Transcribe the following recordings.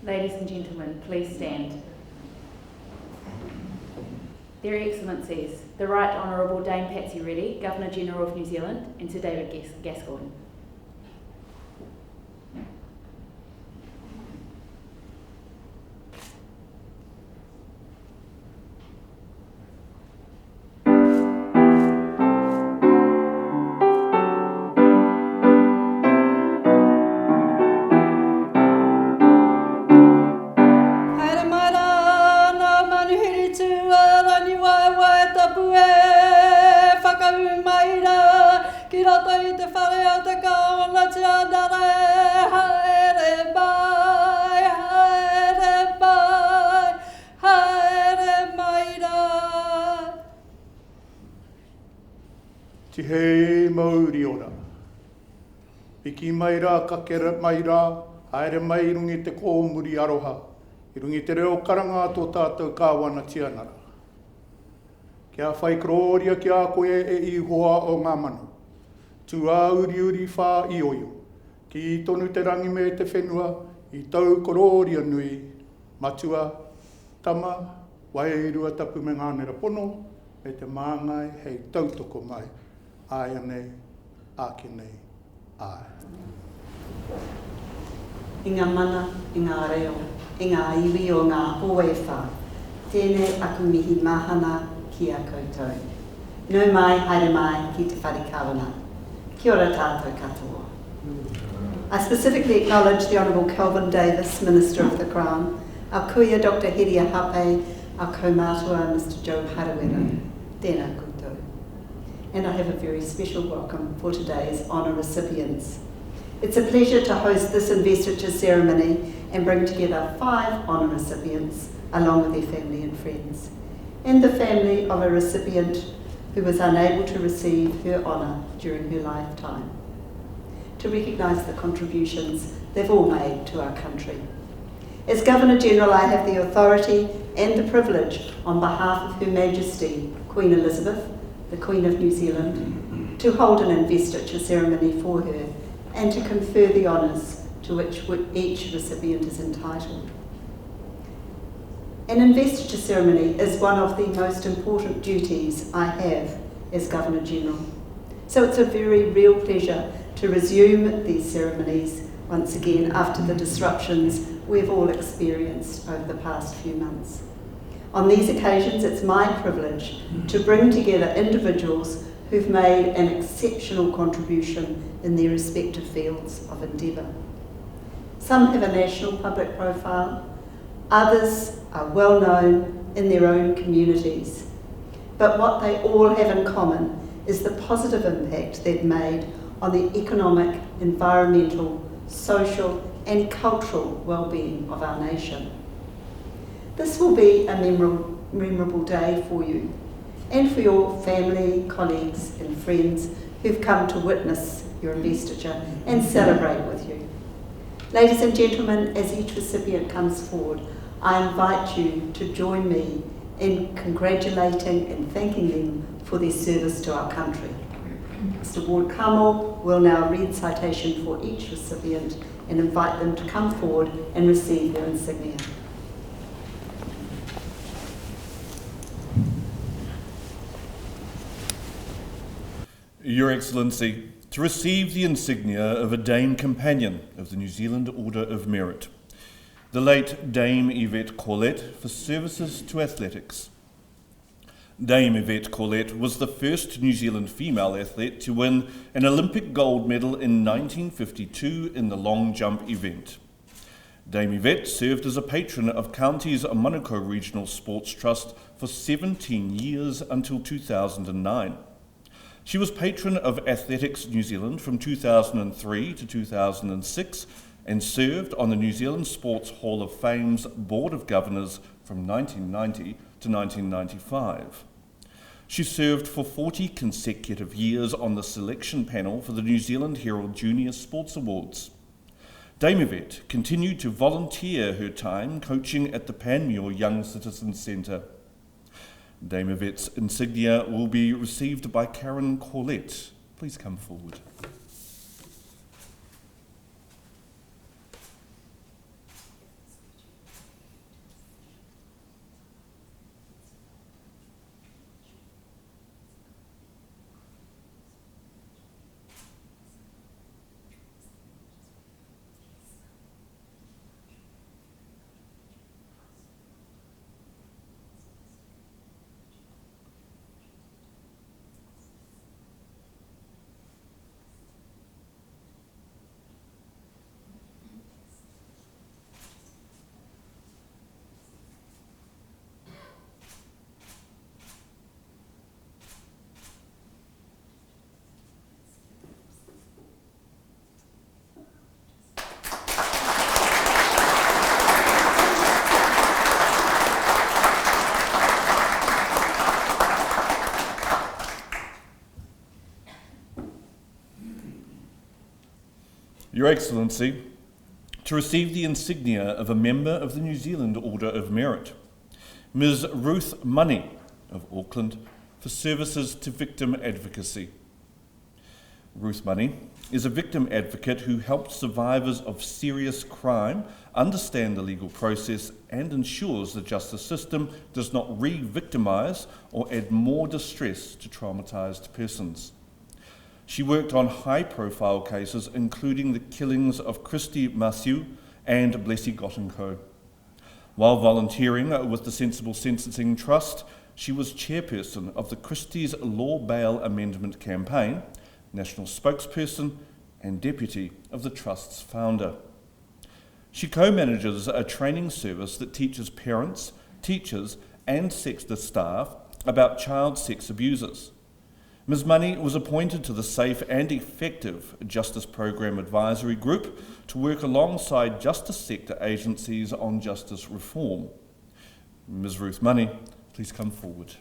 Ladies and gentlemen, please stand. Their Excellencies, the Right Honourable Dame Patsy Reddy, Governor-General of New Zealand, and Sir David Gascoigne. Ti hei mauri ora. Piki mai rā, ka kera mai rā, haere mai rungi te kōmuri aroha, i rungi te reo karanga tō tātou kāwana tianara. Kia whai kroria ki a koe e ihoa o ngā manu. Tu a uri uri whā i oio, ki i tonu te rangi me te whenua, i tau kororia nui, matua, tama, wairua tapu me ngānera pono, me te māngai hei tautoko mai. Ai anei, ake nei, ai. I ngā mana, i ngā reo, i ngā iwi o ngā hoewha, tēnei aku mihi mahana ki a koutou. Nau mai, haere mai, ki te whare kawana. Kia ora tātou katoa. I specifically acknowledge the Honourable Kelvin Davis, Minister of the Crown, our kuia Dr. Heria Hape, our kaumātua Mr. Joe Harawera. Tēnā koutou. And I have a very special welcome for today's honour recipients. It's a pleasure to host this investiture ceremony and bring together 5 honour recipients along with their family and friends, and the family of a recipient who was unable to receive her honour during her lifetime, to recognise the contributions they've all made to our country. As Governor-General, I have the authority and the privilege on behalf of Her Majesty Queen Elizabeth, the Queen of New Zealand, to hold an investiture ceremony for her and to confer the honours to which each recipient is entitled. An investiture ceremony is one of the most important duties I have as Governor-General. So it's a very real pleasure to resume these ceremonies once again after the disruptions we've all experienced over the past few months. On these occasions, it's my privilege to bring together individuals who've made an exceptional contribution in their respective fields of endeavour. Some have a national public profile, others are well known in their own communities. But what they all have in common is the positive impact they've made on the economic, environmental, social and cultural well-being of our nation. This will be a memorable day for you and for your family, colleagues and friends who've come to witness your investiture and celebrate with you. Ladies and gentlemen, as each recipient comes forward, I invite you to join me in congratulating and thanking them for their service to our country. Mr. Ward Carmel will now read citation for each recipient and invite them to come forward and receive their insignia. Your Excellency, to receive the insignia of a Dame Companion of the New Zealand Order of Merit, the late Dame Yvette Corlett for services to athletics. Dame Yvette Corlett was the first New Zealand female athlete to win an Olympic gold medal in 1952 in the long jump event. Dame Yvette served as a patron of Counties Manukau Regional Sports Trust for 17 years until 2009. She was patron of Athletics New Zealand from 2003 to 2006 and served on the New Zealand Sports Hall of Fame's Board of Governors from 1990 to 1995. She served for 40 consecutive years on the selection panel for the New Zealand Herald Junior Sports Awards. Dame Yvette continued to volunteer her time coaching at the Panmure Young Citizens Centre. Dame Yvette's insignia will be received by Karen Corlett. Please come forward. Your Excellency, to receive the insignia of a member of the New Zealand Order of Merit, Ms. Ruth Money of Auckland for services to victim advocacy. Ruth Money is a victim advocate who helps survivors of serious crime understand the legal process and ensures the justice system does not re-victimise or add more distress to traumatised persons. She worked on high-profile cases including the killings of Christy Masiu and Blessy Gottenko. While volunteering with the Sensible Sentencing Trust, she was chairperson of the Christie's Law Bail Amendment Campaign, national spokesperson and deputy of the Trust's founder. She co-manages a training service that teaches parents, teachers and sector staff about child sex abusers. Ms. Money was appointed to the Safe and Effective Justice Program Advisory Group to work alongside justice sector agencies on justice reform. Ms. Ruth Money, please come forward.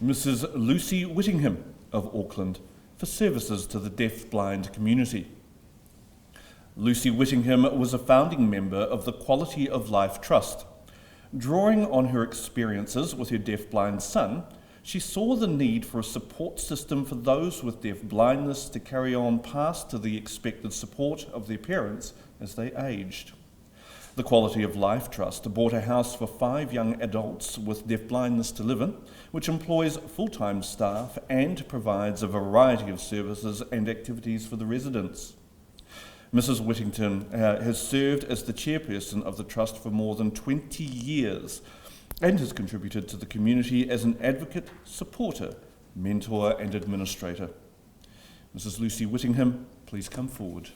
Mrs. Lucy Whittingham of Auckland for services to the deaf-blind community. Lucy Whittingham was a founding member of the Quality of Life Trust. Drawing on her experiences with her deaf-blind son, she saw the need for a support system for those with deaf blindness to carry on past to the expected support of their parents as they aged. The Quality of Life Trust bought a house for 5 young adults with deaf blindness to live in, which employs full-time staff and provides a variety of services and activities for the residents. Mrs. Whittington has served as the chairperson of the Trust for more than 20 years and has contributed to the community as an advocate, supporter, mentor and administrator. Mrs. Lucy Whittingham, please come forward.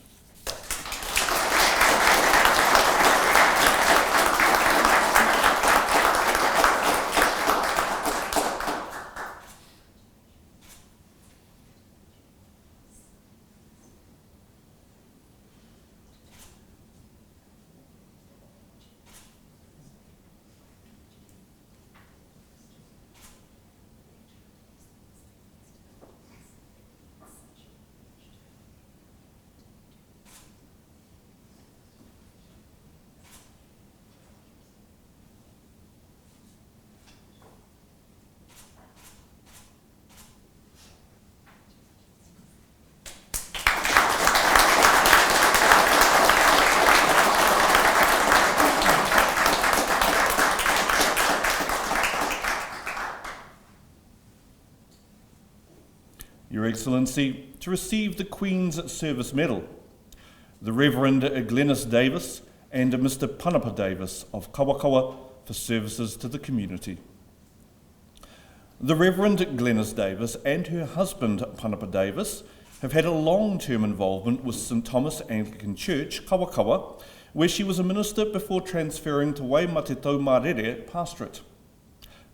Your Excellency, to receive the Queen's Service Medal, the Reverend Glenys Davis and Mr. Panapa Davis of Kawakawa for services to the community. The Reverend Glenys Davis and her husband Panapa Davis have had a long-term involvement with St Thomas Anglican Church, Kawakawa, where she was a minister before transferring to Waimatetau Marere pastorate.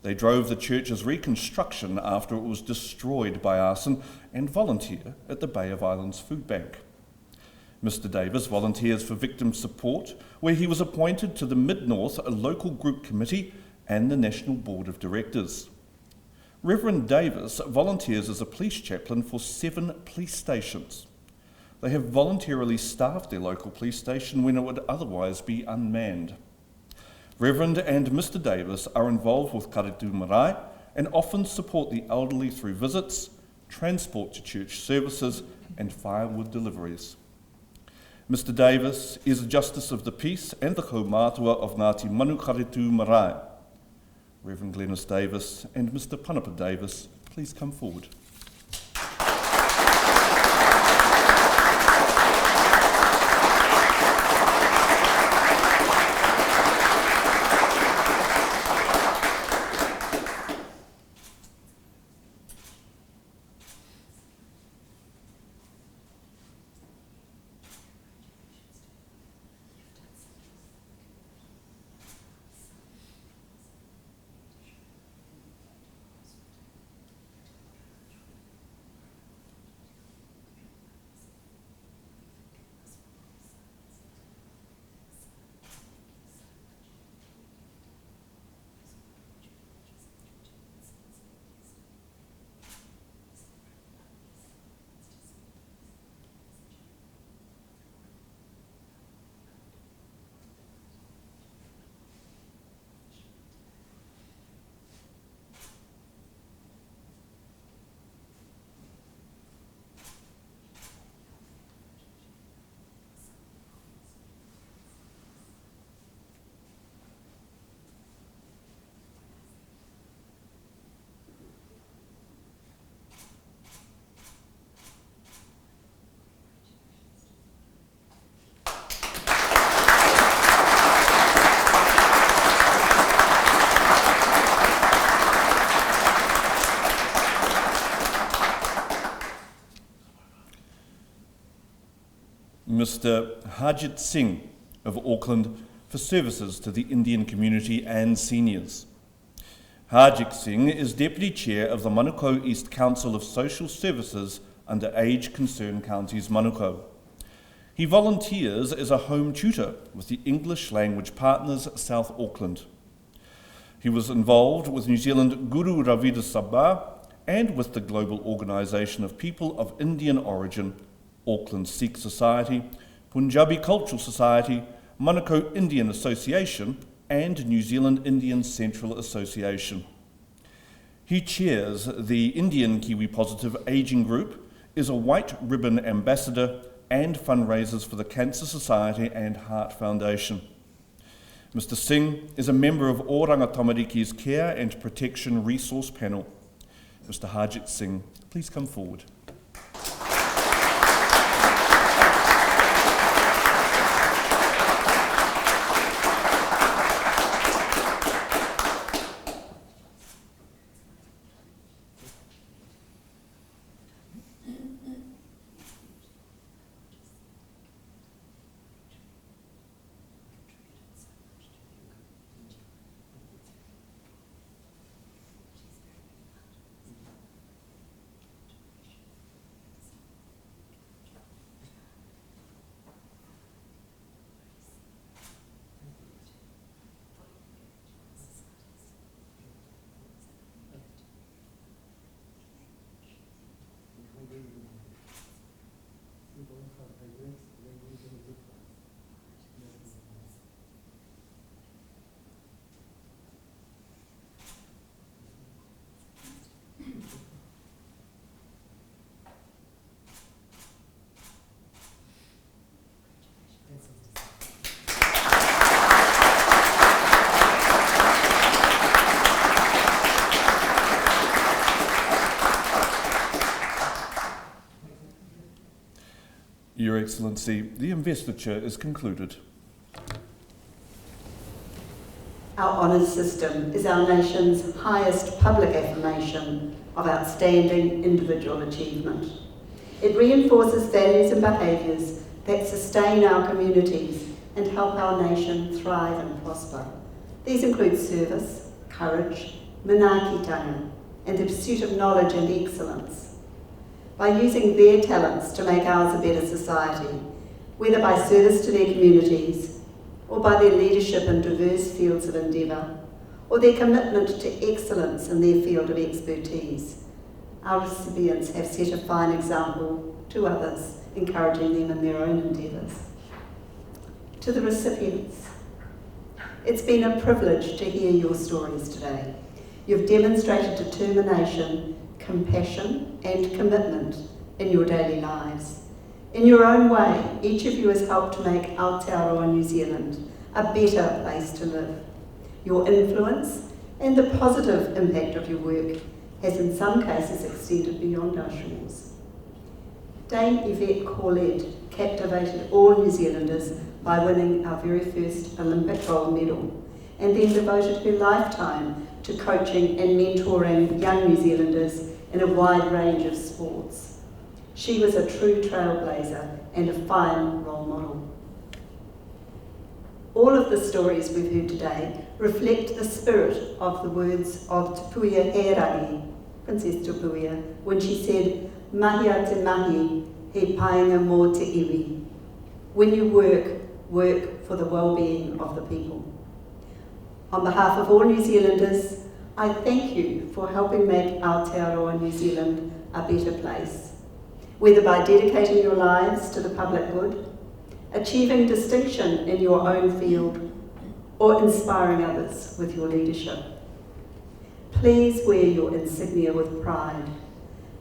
They drove the church's reconstruction after it was destroyed by arson and volunteer at the Bay of Islands Food Bank. Mr. Davis volunteers for victim support, where he was appointed to the Mid-North Local Group Committee and the National Board of Directors. Reverend Davis volunteers as a police chaplain for 7 police stations. They have voluntarily staffed their local police station when it would otherwise be unmanned. Reverend and Mr. Davis are involved with Karetu Marae and often support the elderly through visits, transport to church services and firewood deliveries. Mr Davis is a Justice of the Peace and the Kaumātua of Ngāti Manukaritu Marae. Reverend Glenys Davis and Mr Panapa Davis, please come forward. Mr Harjit Singh of Auckland for services to the Indian community and seniors. Harjit Singh is Deputy Chair of the Manukau East Council of Social Services under Age Concern Counties Manukau. He volunteers as a home tutor with the English Language Partners South Auckland. He was involved with New Zealand Guru Ravida Sabha and with the Global Organisation of People of Indian Origin, Auckland Sikh Society, Punjabi Cultural Society, Manukau Indian Association, and New Zealand Indian Central Association. He chairs the Indian Kiwi Positive Ageing Group, is a White Ribbon Ambassador, and fundraisers for the Cancer Society and Heart Foundation. Mr Singh is a member of Oranga Tamariki's Care and Protection Resource Panel. Mr Harjit Singh, please come forward. Your Excellency, the investiture is concluded. Our honours system is our nation's highest public affirmation of outstanding individual achievement. It reinforces values and behaviours that sustain our communities and help our nation thrive and prosper. These include service, courage, manaakitanga, and the pursuit of knowledge and excellence. By using their talents to make ours a better society, whether by service to their communities, or by their leadership in diverse fields of endeavour, or their commitment to excellence in their field of expertise, our recipients have set a fine example to others, encouraging them in their own endeavours. To the recipients, it's been a privilege to hear your stories today. You've demonstrated determination, compassion and commitment in your daily lives. In your own way, each of you has helped to make Aotearoa New Zealand a better place to live. Your influence and the positive impact of your work has in some cases extended beyond our shores. Dame Yvette Corlett captivated all New Zealanders by winning our very first Olympic gold medal, and then devoted her lifetime to coaching and mentoring young New Zealanders in a wide range of sports. She was a true trailblazer and a fine role model. All of the stories we've heard today reflect the spirit of the words of Tupuia Herangi, Princess Tupuia, when she said, "Mahi a te mahi, he painga mō te iwi." When you work for the well-being of the people. On behalf of all New Zealanders, I thank you for helping make Aotearoa New Zealand a better place, whether by dedicating your lives to the public good, achieving distinction in your own field, or inspiring others with your leadership. Please wear your insignia with pride,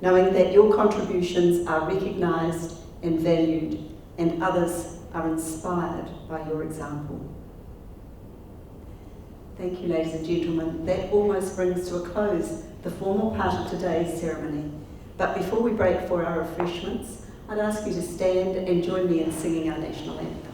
knowing that your contributions are recognised and valued, and others are inspired by your example. Thank you, ladies and gentlemen. That almost brings to a close the formal part of today's ceremony. But before we break for our refreshments, I'd ask you to stand and join me in singing our national anthem.